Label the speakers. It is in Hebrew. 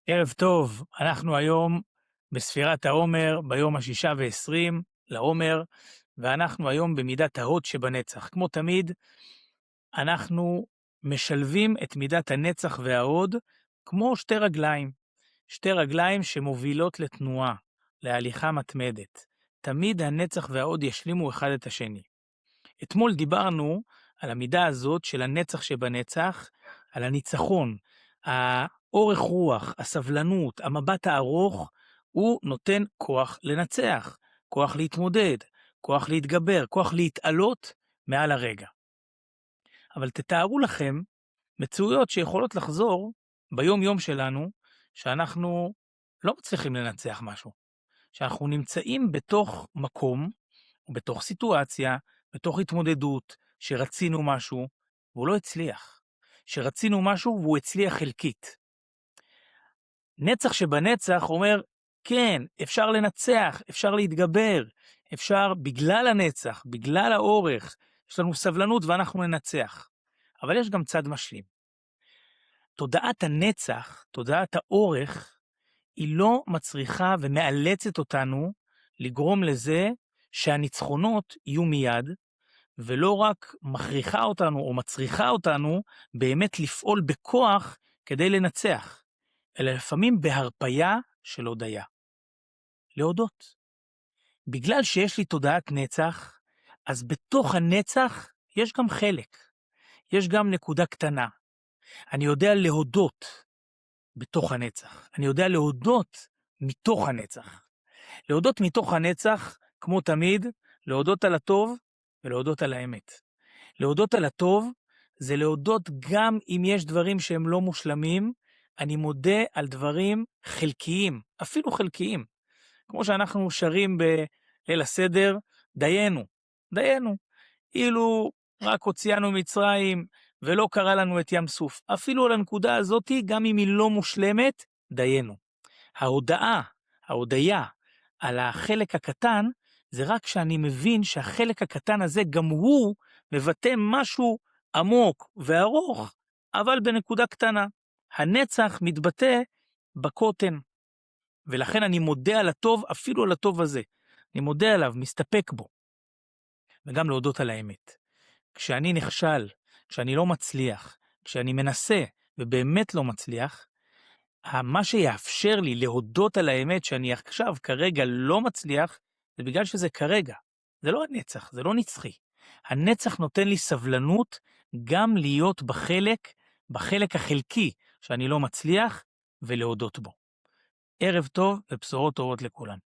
Speaker 1: ערב טוב, אנחנו היום בספירת העומר, ביום ה-26 לעומר, ואנחנו היום במידת ההוד שבנצח. כמו תמיד, אנחנו משלבים את מידת הנצח וההוד כמו שתי רגליים. שתי רגליים שמובילות לתנועה, להליכה מתמדת. תמיד הנצח וההוד ישלימו אחד את השני. אתמול דיברנו על המידה הזאת של הנצח שבנצח, על הניצחון, האורך רוח, הסבלנות, המבט הארוך, הוא נותן כוח לנצח, כוח להתמודד, כוח להתגבר, כוח להתעלות מעל הרגע. אבל תתארו לכם מצויות שיכולות לחזור ביום יום שלנו, שאנחנו לא מצליחים לנצח משהו, שאנחנו נמצאים בתוך מקום, או בתוך סיטואציה, בתוך התמודדות, שרצינו משהו, והוא לא הצליח. שרצינו משהו והוא הצליח חלקית. נצח שבנצח אומר, כן, אפשר לנצח, אפשר להתגבר, אפשר בגלל הנצח, בגלל האורך, יש לנו סבלנות ואנחנו ננצח. אבל יש גם צד משלים. תודעת הנצח, תודעת האורך, היא לא מצריכה ומאלצת אותנו לגרום לזה שהניצחונות יהיו מיד, ולא רק מכריחה אותנו או מצריכה אותנו באמת לפעול בכוח כדי לנצח, אלא לפעמים בהרפיה של הודיה. להודות. בגלל שיש לי תודעת נצח, אז בתוך הנצח יש גם חלק, יש גם נקודה קטנה. אני יודע להודות בתוך הנצח, אני יודע להודות מתוך הנצח. להודות מתוך הנצח, כמו תמיד, להודות על הטוב ולהודות על האמת. להודות על הטוב זה להודות גם אם יש דברים שהם לא מושלמים, אני מודה על דברים חלקיים, אפילו חלקיים. כמו שאנחנו שרים בליל הסדר, דיינו, דיינו. אילו רק הוציאנו מצרים ולא קרה לנו את ים סוף. אפילו על הנקודה הזאת, גם אם היא לא מושלמת, דיינו. ההודיה על החלק הקטן, זה רק שאני מבין שהחלק הקטן הזה גם הוא מבטא משהו עמוק וארוך, אבל בנקודה קטנה. הנצח מתבטא בקוטן, ולכן אני מודה על הטוב, אפילו על הטוב הזה. אני מודה עליו, מסתפק בו. וגם להודות על האמת. כשאני נכשל, כשאני לא מצליח, כשאני מנסה ובאמת לא מצליח, מה שיאפשר לי להודות על האמת שאני עכשיו כרגע לא מצליח, זה בגלל שזה כרגע. זה לא הנצח, זה לא נצחי. הנצח נותן לי סבלנות גם להיות בחלק החלקי שאני לא מצליח, ולהודות בו. ערב טוב ובשורות טובות לכולם.